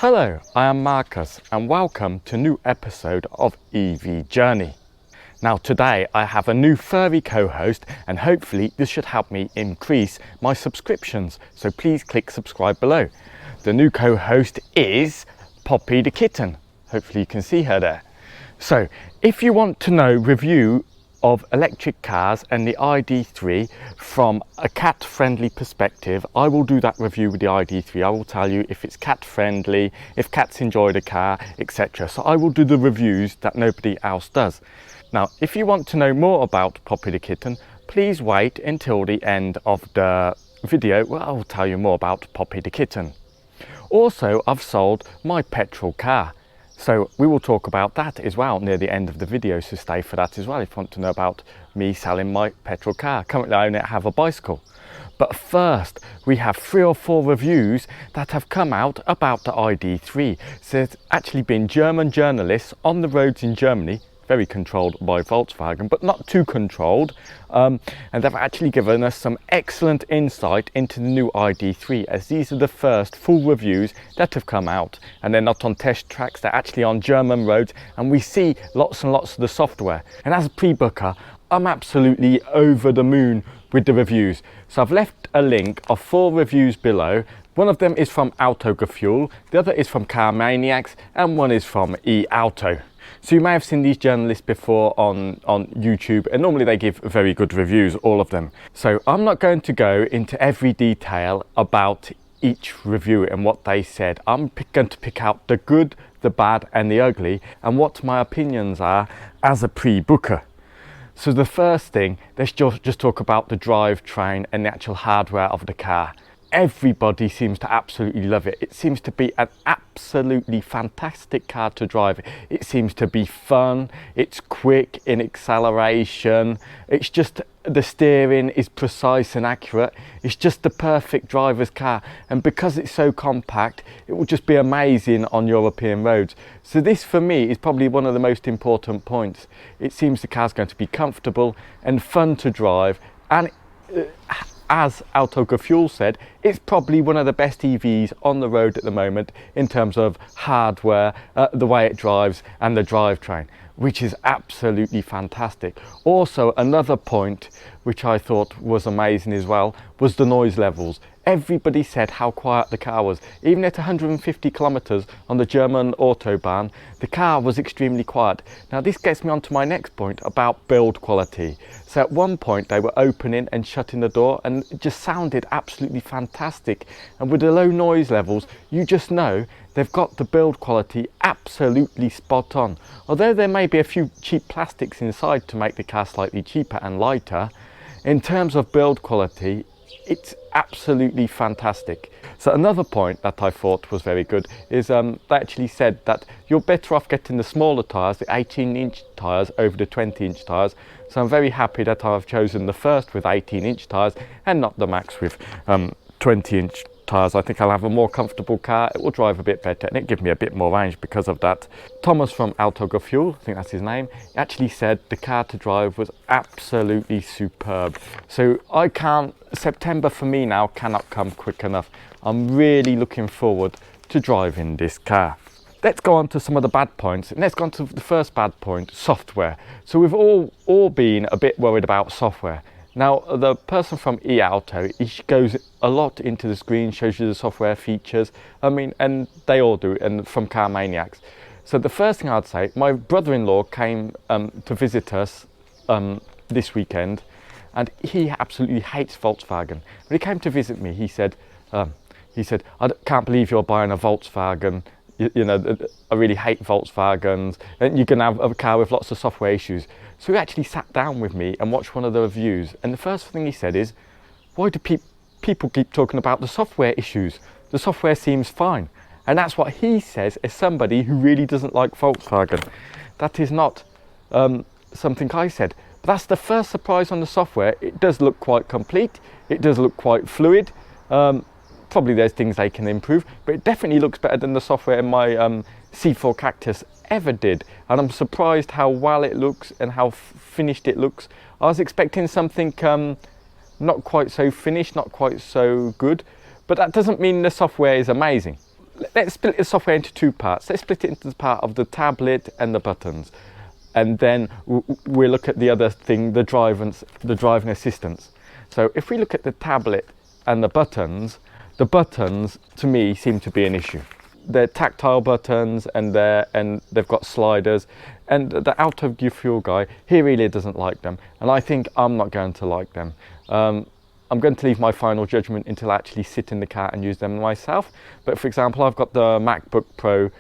Hello, I am Marcus and welcome to a new episode of EV Journey. Now today I have a new furry co-host and hopefully this should help me increase my subscriptions, so please click subscribe below. The new co-host is Poppy the Kitten. Hopefully you can see her there. So if you want to know review of electric cars and the ID.3 from a cat friendly perspective, I will do that review with the ID.3. I will tell you if it's cat friendly, if cats enjoy the car, etc. So I will do the reviews that nobody else does. Now if you want to know more about Poppy the Kitten, please wait until the end of the video where I will tell you more about Poppy the Kitten. Also, I've sold my petrol car, so we will talk about that as well near the end of the video, so stay for that as well if you want to know about me selling my petrol car. Currently I only have a bicycle. But first, we have 3 or 4 reviews that have come out about the ID.3. So it's actually been German journalists on the roads in Germany, very controlled by Volkswagen, but not too controlled. And they've actually given us some excellent insight into the new ID.3, as these are the first full reviews that have come out. And they're not on test tracks, they're actually on German roads, and we see lots and lots of the software. And as a pre-booker, I'm absolutely over the moon with the reviews. So I've left a link of 4 reviews below. One of them is from Autogefühl, the other is from Car Maniacs, and one is from eAuto. So you may have seen these journalists before on YouTube, and normally they give very good reviews, all of them. So I'm not going to go into every detail about each review and what they said. I'm going to pick out the good, the bad and the ugly, and what my opinions are as a pre-booker. So the first thing, let's just talk about the drivetrain and the actual hardware of the car. Everybody seems to absolutely love it. It seems to be an absolutely fantastic car to drive. It seems to be fun, it's quick in acceleration, it's just, the steering is precise and accurate. It's just the perfect driver's car, and because it's so compact, it will just be amazing on European roads. So this for me is probably one of the most important points. It seems the car's going to be comfortable and fun to drive, and as Autogefühl said, it's probably one of the best EVs on the road at the moment in terms of hardware, the way it drives and the drivetrain, which is absolutely fantastic. Also, another point which I thought was amazing as well was the noise levels. Everybody said how quiet the car was. Even at 150 kilometers on the German Autobahn, the car was extremely quiet. Now this gets me on to my next point about build quality. So at one point they were opening and shutting the door and it just sounded absolutely fantastic. And with the low noise levels, you just know they've got the build quality absolutely spot on. Although there may be a few cheap plastics inside to make the car slightly cheaper and lighter, in terms of build quality, it's absolutely fantastic. So another point that I thought was very good is they actually said that you're better off getting the smaller tyres, the 18-inch tyres over the 20-inch tyres. So I'm very happy that I've chosen the first with 18-inch tyres and not the Max with 20-inch tyres. I think I'll have a more comfortable car, it will drive a bit better and it gives me a bit more range because of that. Thomas from Autogefühl, I think that's his name, actually said the car to drive was absolutely superb. So September for me now cannot come quick enough. I'm really looking forward to driving this car. Let's go on to some of the bad points, and let's go on to the first bad point, software. So we've all been a bit worried about software. Now the person from eAuto, he goes a lot into the screen, shows you the software features, and they all do, and from Car Maniacs. So the first thing I'd say, my brother-in-law came to visit us this weekend, and he absolutely hates Volkswagen. When he came to visit me, he said, I can't believe you're buying a Volkswagen. You know, I really hate Volkswagens, and you can have a car with lots of software issues. So he actually sat down with me and watched one of the reviews, and the first thing he said is, why do people keep talking about the software issues? The software seems fine. And that's what he says as somebody who really doesn't like Volkswagen. That is not something I said. But that's the first surprise on the software. It does look quite complete, it does look quite fluid. Probably there's things they can improve, but it definitely looks better than the software in my C4 Cactus ever did. And I'm surprised how well it looks and how finished it looks. I was expecting something not quite so finished, not quite so good, but that doesn't mean the software is amazing. let's split the software into two parts. Let's split it into the part of the tablet and the buttons. And then we'll look at the other thing, the driving assistance. So if we look at the tablet and the buttons to me seem to be an issue. They're tactile buttons and they've got sliders, and the Autogefühl guy, he really doesn't like them, and I think I'm not going to like them. I'm going to leave my final judgment until I actually sit in the car and use them myself. But for example, I've got the MacBook Pro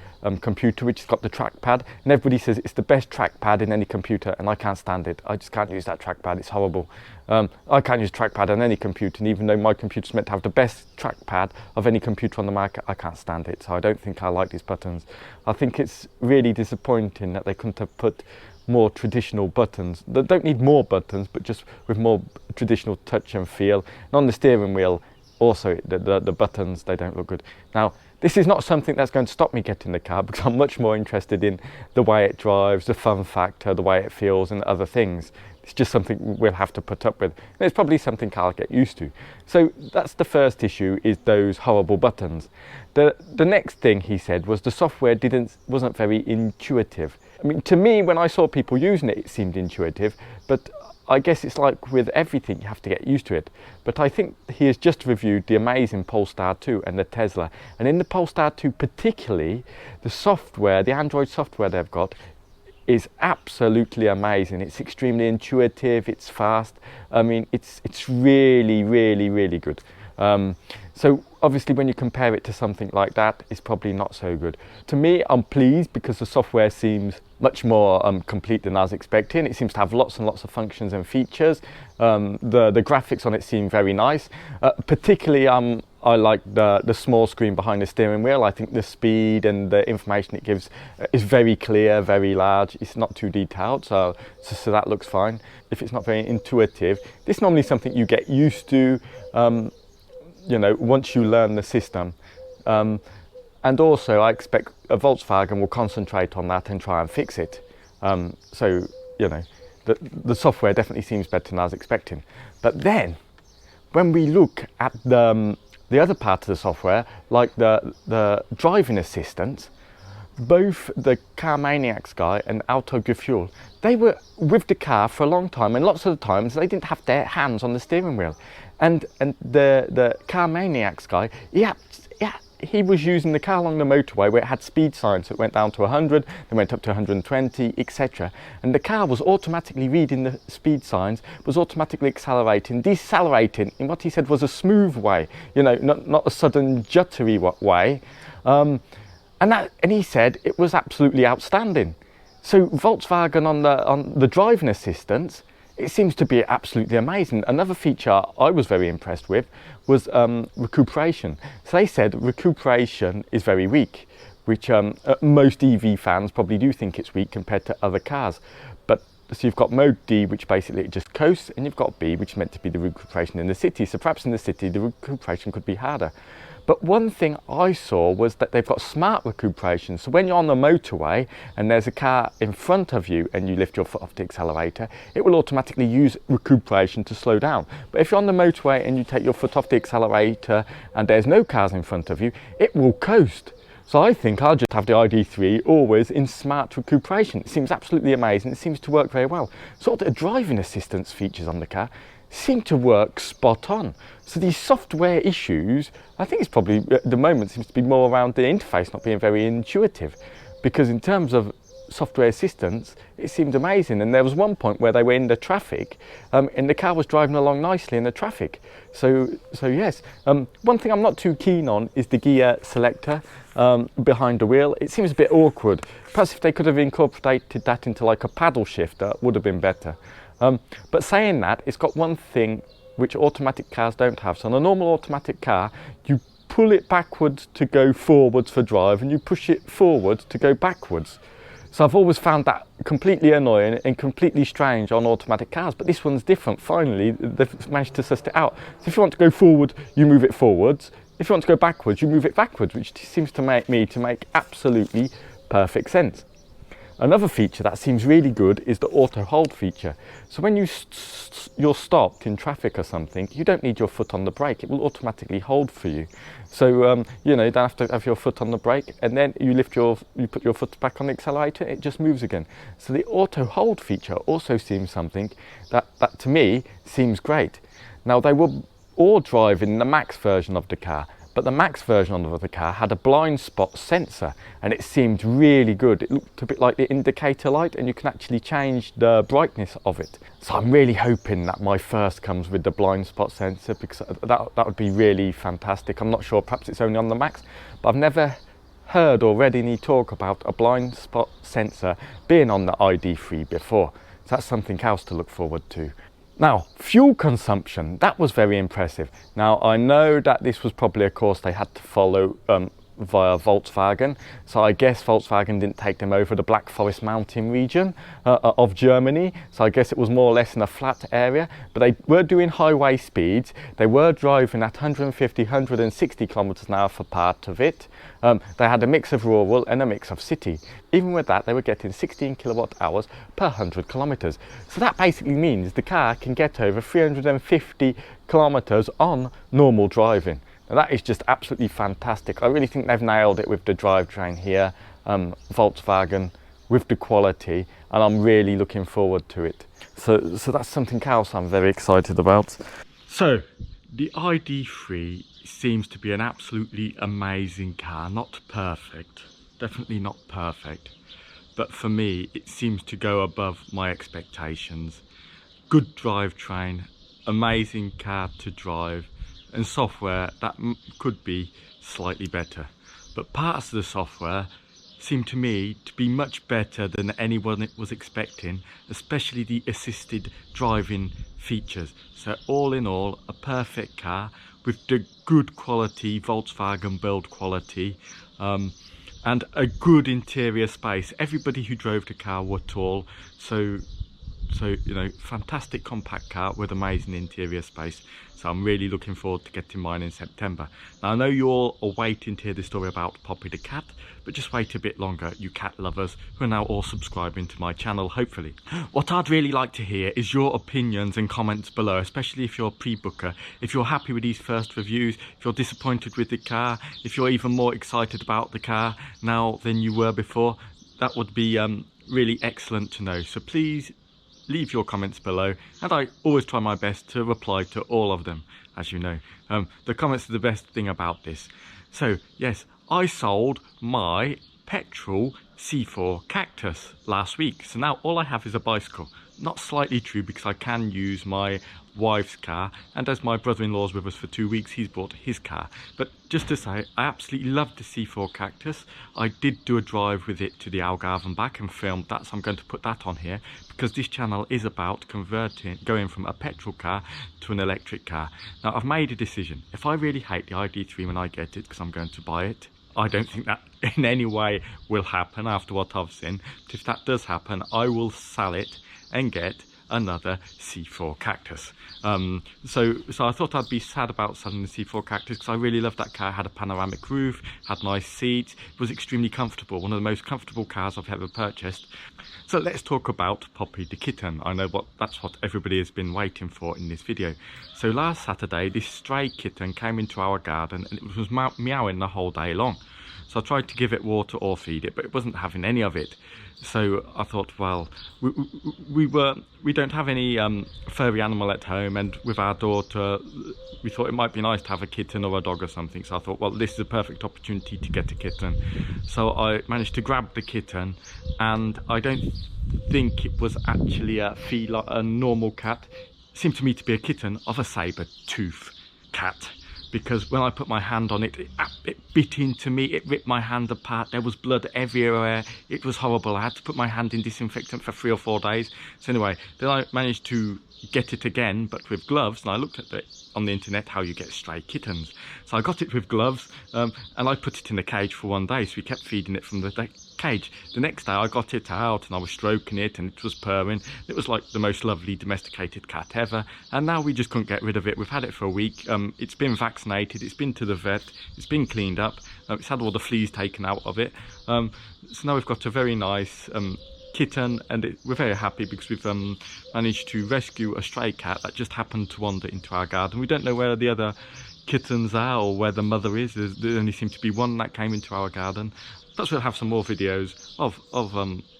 computer, which has got the trackpad, and everybody says it's the best trackpad in any computer, and I can't stand it. I just can't use that trackpad, it's horrible. I can't use trackpad on any computer, and even though my computer's meant to have the best trackpad of any computer on the market, I can't stand it. So I don't think I like these buttons. I think it's really disappointing that they couldn't have put more traditional buttons. They don't need more buttons, but just with more traditional touch and feel. And on the steering wheel, also the buttons, they don't look good. Now, this is not something that's going to stop me getting the car, because I'm much more interested in the way it drives, the fun factor, the way it feels, and other things. It's just something we'll have to put up with. And it's probably something I'll get used to. So that's the first issue, is those horrible buttons. The next thing he said was the software wasn't very intuitive. I mean, to me, when I saw people using it, it seemed intuitive, but I guess it's like with everything, you have to get used to it. But I think he has just reviewed the amazing Polestar 2 and the Tesla. And in the Polestar 2 particularly, the software, the Android software they've got, is absolutely amazing. It's extremely intuitive, it's fast. I mean, it's really, really, really good. So obviously when you compare it to something like that, it's probably not so good. To me, I'm pleased because the software seems much more complete than I was expecting. It seems to have lots and lots of functions and features. The graphics on it seem very nice. Particularly, I like the small screen behind the steering wheel. I think the speed and the information it gives is very clear, very large. It's not too detailed, so that looks fine. If it's not very intuitive, this is normally something you get used to, you know, once you learn the system. And also I expect Volkswagen will concentrate on that and try and fix it. So, you know, the software definitely seems better than I was expecting. But then, when we look at the other part of the software, like the driving assistance, both the Car Maniacs guy and Autogefühl, they were with the car for a long time, and lots of the times they didn't have their hands on the steering wheel. And the Car Maniacs guy, he was using the car along the motorway where it had speed signs. So it went down to 100, then went up to 120, etc. And the car was automatically reading the speed signs, was automatically accelerating, decelerating in what he said was a smooth way, you know, not a sudden juttery way. And he said it was absolutely outstanding. So Volkswagen on the driving assistance, it seems to be absolutely amazing. Another feature I was very impressed with was recuperation. So they said recuperation is very weak, which most EV fans probably do think it's weak compared to other cars. But so you've got mode D, which basically it just coasts, and you've got B, which is meant to be the recuperation in the city. So perhaps in the city, the recuperation could be harder. But one thing I saw was that they've got smart recuperation. So when you're on the motorway and there's a car in front of you and you lift your foot off the accelerator, it will automatically use recuperation to slow down. But if you're on the motorway and you take your foot off the accelerator and there's no cars in front of you, it will coast. So I think I'll just have the ID.3 always in smart recuperation. It seems absolutely amazing. It seems to work very well. Sort of the driving assistance features on the car seem to work spot on. So these software issues, I think it's probably at the moment seems to be more around the interface not being very intuitive, because in terms of software assistance, it seemed amazing. And there was one point where they were in the traffic, and the car was driving along nicely in the traffic. So yes. One thing I'm not too keen on is the gear selector behind the wheel. It seems a bit awkward. Perhaps if they could have incorporated that into like a paddle shifter, would have been better. But saying that, it's got one thing which automatic cars don't have. So on a normal automatic car, you pull it backwards to go forwards for drive, and you push it forwards to go backwards. So I've always found that completely annoying and completely strange on automatic cars, but this one's different. Finally, they've managed to suss it out. So if you want to go forward, you move it forwards. If you want to go backwards, you move it backwards, which seems to make absolutely perfect sense. Another feature that seems really good is the auto hold feature. So when you're stopped in traffic or something, you don't need your foot on the brake. It will automatically hold for you. So you know, you don't have to have your foot on the brake, and then you put your foot back on the accelerator, it just moves again. So the auto hold feature also seems something that to me seems great. Now, they were all driving the Max version of the car, but the Max version of the car had a blind spot sensor, and it seemed really good. It looked a bit like the indicator light, and you can actually change the brightness of it. So I'm really hoping that my first comes with the blind spot sensor, because that would be really fantastic. I'm not sure, perhaps it's only on the Max, but I've never heard or read any talk about a blind spot sensor being on the ID.3 before. So that's something else to look forward to. Now, fuel consumption, that was very impressive. Now, I know that this was probably a course they had to follow via Volkswagen, so I guess Volkswagen didn't take them over the Black Forest mountain region of Germany, so I guess it was more or less in a flat area, but they were doing highway speeds. They were driving at 150, 160 kilometers an hour for part of it. They had a mix of rural and a mix of city. Even with that, they were getting 16 kilowatt hours per 100 kilometers. So that basically means the car can get over 350 kilometers on normal driving. Now that is just absolutely fantastic. I really think they've nailed it with the drivetrain here, Volkswagen, with the quality, and I'm really looking forward to it. So that's something else I'm very excited about. So the ID.3 seems to be an absolutely amazing car. Not perfect, definitely not perfect, but for me it seems to go above my expectations. Good drivetrain, amazing car to drive, and software that could be slightly better, but parts of the software seem to me to be much better than anyone was expecting, especially the assisted driving features. So all in all, a perfect car with the good quality Volkswagen build quality, and a good interior space. Everybody who drove the car were tall, so you know, fantastic compact car with amazing interior space. So I'm really looking forward to getting mine in September. Now I know you all are waiting to hear the story about Poppy the cat, but just wait a bit longer, you cat lovers who are now all subscribing to my channel, hopefully. What I'd really like to hear is your opinions and comments below, especially if you're a pre-booker, if you're happy with these first reviews, if you're disappointed with the car, if you're even more excited about the car now than you were before. That would be really excellent to know. So please leave your comments below, and I always try my best to reply to all of them, as you know. The comments are the best thing about this. So yes, I sold my petrol C4 Cactus last week, so now all I have is a bicycle. Not slightly true, because I can use my wife's car, and as my brother-in-law's with us for 2 weeks, he's bought his car. But just to say, I absolutely love the C4 Cactus. I did do a drive with it to the Algarve and back and filmed that, so I'm going to put that on here, because this channel is about going from a petrol car to an electric car. Now I've made a decision. If I really hate the ID.3 when I get it, because I'm going to buy it, I don't think that in any way will happen after what I've seen, but if that does happen, I will sell it and get another C4 Cactus. So I thought I'd be sad about selling the C4 Cactus, because I really loved that car. It had a panoramic roof, had nice seats, it was extremely comfortable, one of the most comfortable cars I've ever purchased. So let's talk about Poppy the kitten. I know that's what everybody has been waiting for in this video. So last Saturday, this stray kitten came into our garden, and it was meowing the whole day long. So I tried to give it water or feed it, but it wasn't having any of it. So I thought, well, we don't have any furry animal at home, and with our daughter, we thought it might be nice to have a kitten or a dog or something. So I thought, well, this is a perfect opportunity to get a kitten. So I managed to grab the kitten, and I don't think it was actually a normal cat. It seemed to me to be a kitten of a saber-tooth cat, because when I put my hand on it, it bit into me, it ripped my hand apart, there was blood everywhere, it was horrible. I had to put my hand in disinfectant for 3 or 4 days. So anyway, then I managed to get it again, but with gloves, and I looked at it on the internet how you get stray kittens. So I got it with gloves, and I put it in a cage for 1 day, so we kept feeding it from the cage. The next day I got it out and I was stroking it, and it was purring. It was like the most lovely domesticated cat ever, and now we just couldn't get rid of it. We've had it for a week. It's been vaccinated, it's been to the vet, it's been cleaned up, it's had all the fleas taken out of it. So now we've got a very nice Kitten, and we're very happy because we've managed to rescue a stray cat that just happened to wander into our garden. We don't know where the other kittens are or where the mother is. There only seemed to be one that came into our garden. But we'll have some more videos of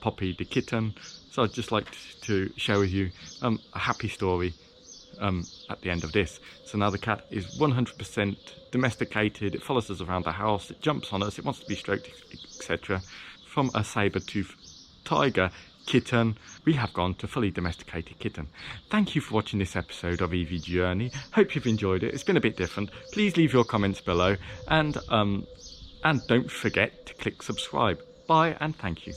Poppy the kitten. So I'd just like to share with you a happy story at the end of this. So now the cat is 100% domesticated. It follows us around the house, it jumps on us, it wants to be stroked, etc. From a saber-toothed tiger kitten, we have gone to fully domesticated kitten. Thank you for watching this episode of EV Journey. Hope you've enjoyed it. It's been a bit different. Please leave your comments below, and don't forget to click subscribe. Bye and thank you.